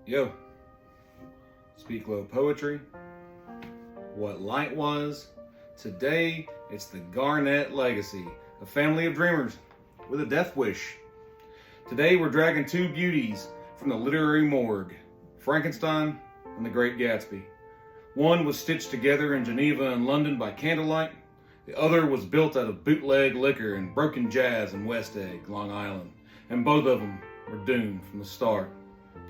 Yo, Speak Low Poetry, What Light Was. Today, it's the Garnett legacy, a family of dreamers with a death wish. Today, we're dragging two beauties from the literary morgue, Frankenstein and the Great Gatsby. One was stitched together in Geneva and London by candlelight. The other was built out of bootleg liquor and broken jazz in West Egg, Long Island. And both of them were doomed from the start.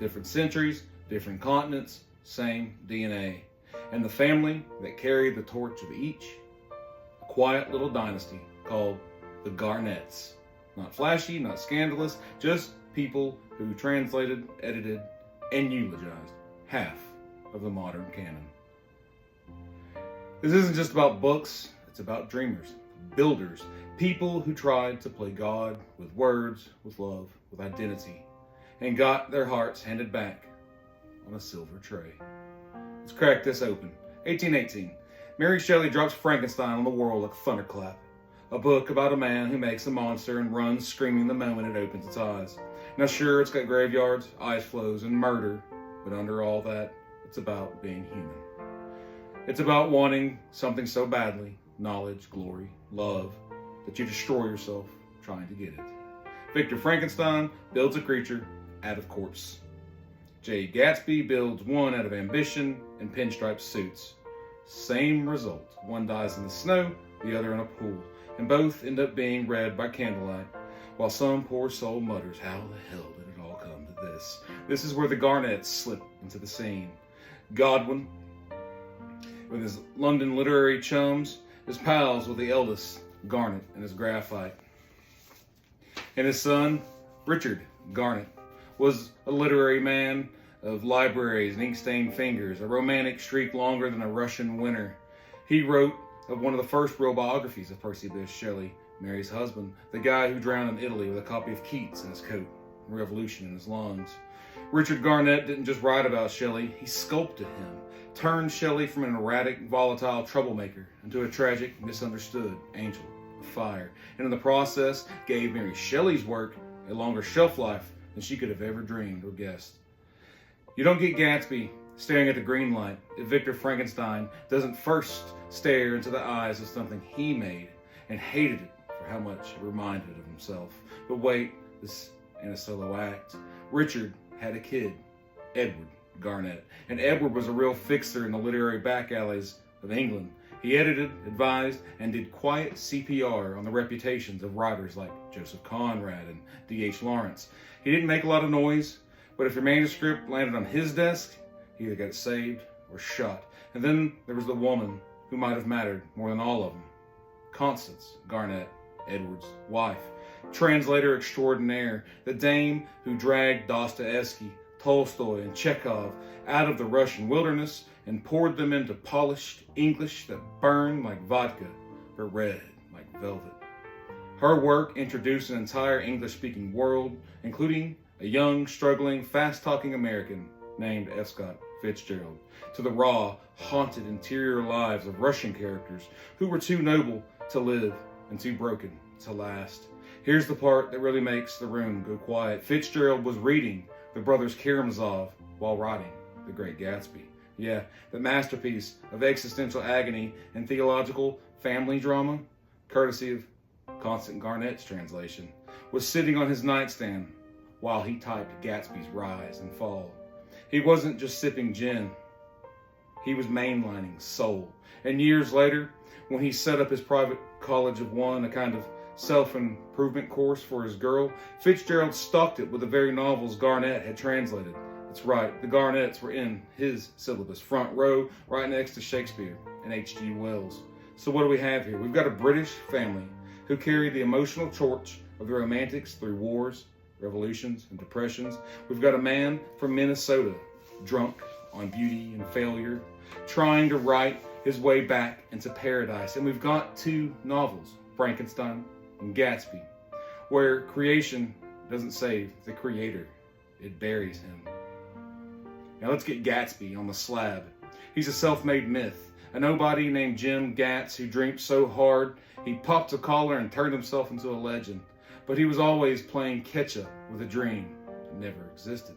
Different centuries, different continents, same DNA. And the family that carried the torch of each, a quiet little dynasty called the Garnetts. Not flashy, not scandalous, just people who translated, edited, and eulogized half of the modern canon. This isn't just about books, it's about dreamers, builders, people who tried to play God with words, with love, with identity, and got their hearts handed back on a silver tray. Let's crack this open. 1818. Mary Shelley drops Frankenstein on the world like a thunderclap. A book about a man who makes a monster and runs screaming the moment it opens its eyes. Now sure, it's got graveyards, ice flows, and murder, but under all that, it's about being human. It's about wanting something so badly, knowledge, glory, love, that you destroy yourself trying to get it. Victor Frankenstein builds a creature out of corpse. J. Gatsby builds one out of ambition and pinstripe suits. Same result. One dies in the snow, the other in a pool, and both end up being read by candlelight, while some poor soul mutters, how the hell did it all come to this? This is where the Garnetts slip into the scene. Godwin, with his London literary chums, is pals with the eldest, Garnett, and his graphite. And his son, Richard Garnett, was a literary man of libraries and ink-stained fingers, a romantic streak longer than a Russian winter. He wrote of one of the first real biographies of Percy Bysshe Shelley, Mary's husband, the guy who drowned in Italy with a copy of Keats in his coat, and revolution in his lungs. Richard Garnett didn't just write about Shelley, he sculpted him, turned Shelley from an erratic, volatile troublemaker into a tragic, misunderstood angel of fire, and in the process gave Mary Shelley's work a longer shelf life than she could have ever dreamed or guessed. You don't get Gatsby staring at the green light if Victor Frankenstein doesn't first stare into the eyes of something he made and hated it for how much it reminded of himself. But wait, this ain't a solo act. Richard had a kid, Edward Garnett, and Edward was a real fixer in the literary back alleys of England. He edited, advised, and did quiet CPR on the reputations of writers like Joseph Conrad and D.H. Lawrence. He didn't make a lot of noise, but if your manuscript landed on his desk, he either got saved or shot. And then there was the woman who might have mattered more than all of them. Constance Garnett, Edward's wife, translator extraordinaire, the dame who dragged Dostoevsky, Tolstoy, and Chekhov out of the Russian wilderness and poured them into polished English that burned like vodka, but read like velvet. Her work introduced an entire English-speaking world, including a young, struggling, fast-talking American named F. Scott Fitzgerald, to the raw, haunted interior lives of Russian characters who were too noble to live and too broken to last. Here's the part that really makes the room go quiet. Fitzgerald was reading the Brothers Karamazov while writing The Great Gatsby. Yeah, the masterpiece of existential agony and theological family drama, courtesy of Constance Garnett's translation, was sitting on his nightstand while he typed Gatsby's rise and fall. He wasn't just sipping gin, he was mainlining soul. And years later, when he set up his private college of one, a kind of self-improvement course for his girl, Fitzgerald stocked it with the very novels Garnett had translated. That's right, the Garnetts were in his syllabus, front row, right next to Shakespeare and H.G. Wells. So what do we have here? We've got a British family who carried the emotional torch of the Romantics through wars, revolutions, and depressions. We've got a man from Minnesota, drunk on beauty and failure, trying to write his way back into paradise. And we've got two novels, Frankenstein and Gatsby, where creation doesn't save the creator, it buries him. Now let's get Gatsby on the slab. He's a self-made myth, a nobody named Jim Gatz who drank so hard he popped a collar and turned himself into a legend. But he was always playing catch-up with a dream that never existed.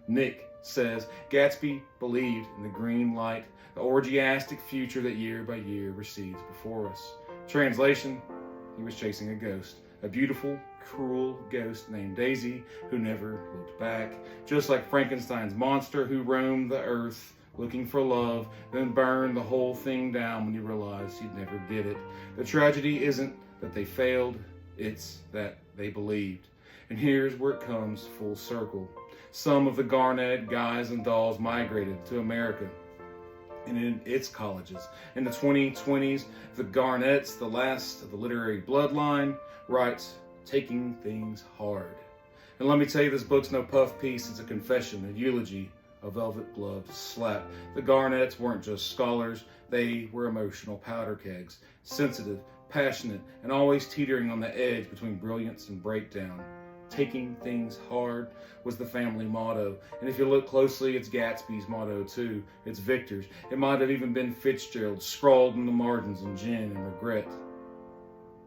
Nick says Gatsby believed in the green light, the orgiastic future that year by year recedes before us. Translation, he was chasing a ghost, a beautiful, cruel ghost named Daisy who never looked back, just like Frankenstein's monster who roamed the earth looking for love, then burned the whole thing down when he realized he'd never get it. The tragedy isn't that they failed, it's that they believed. And here's where it comes full circle. Some of the Garnett guys and dolls migrated to America and in its colleges. In the 2020s, the Garnetts, the last of the literary bloodline, writes, "Taking things hard." And let me tell you, this book's no puff piece, it's a confession, a eulogy, a velvet-gloved slap. The Garnetts weren't just scholars, they were emotional powder kegs, sensitive, passionate, and always teetering on the edge between brilliance and breakdown. Taking things hard was the family motto, and if you look closely, it's Gatsby's motto too. It's Victor's. It might have even been Fitzgerald's, scrawled in the margins in gin and regret.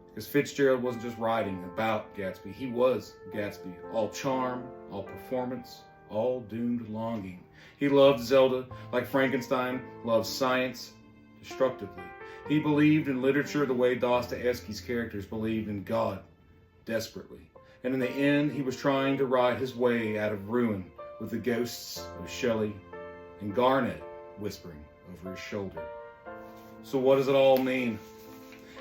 Because Fitzgerald wasn't just writing about Gatsby, he was Gatsby. All charm, all performance, all doomed longing. He loved Zelda like Frankenstein loves science destructively. He believed in literature the way Dostoevsky's characters believed in God, desperately. And in the end, he was trying to ride his way out of ruin with the ghosts of Shelley and Garnett whispering over his shoulder. So what does it all mean?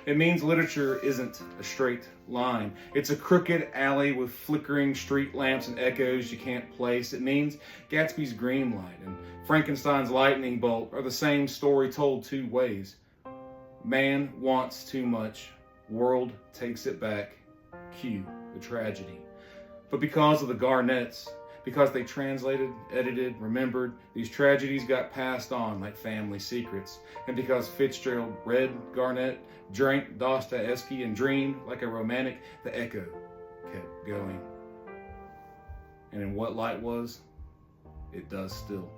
It means literature isn't a straight line. It's a crooked alley with flickering street lamps and echoes you can't place. It means Gatsby's green light and Frankenstein's lightning bolt are the same story told two ways. Man wants too much, world takes it back, cue the tragedy. But because of the Garnetts, because they translated, edited, remembered, these tragedies got passed on like family secrets. And because Fitzgerald read Garnett, drank Dostoevsky, and dreamed like a romantic, the echo kept going. And in what light was, it does still.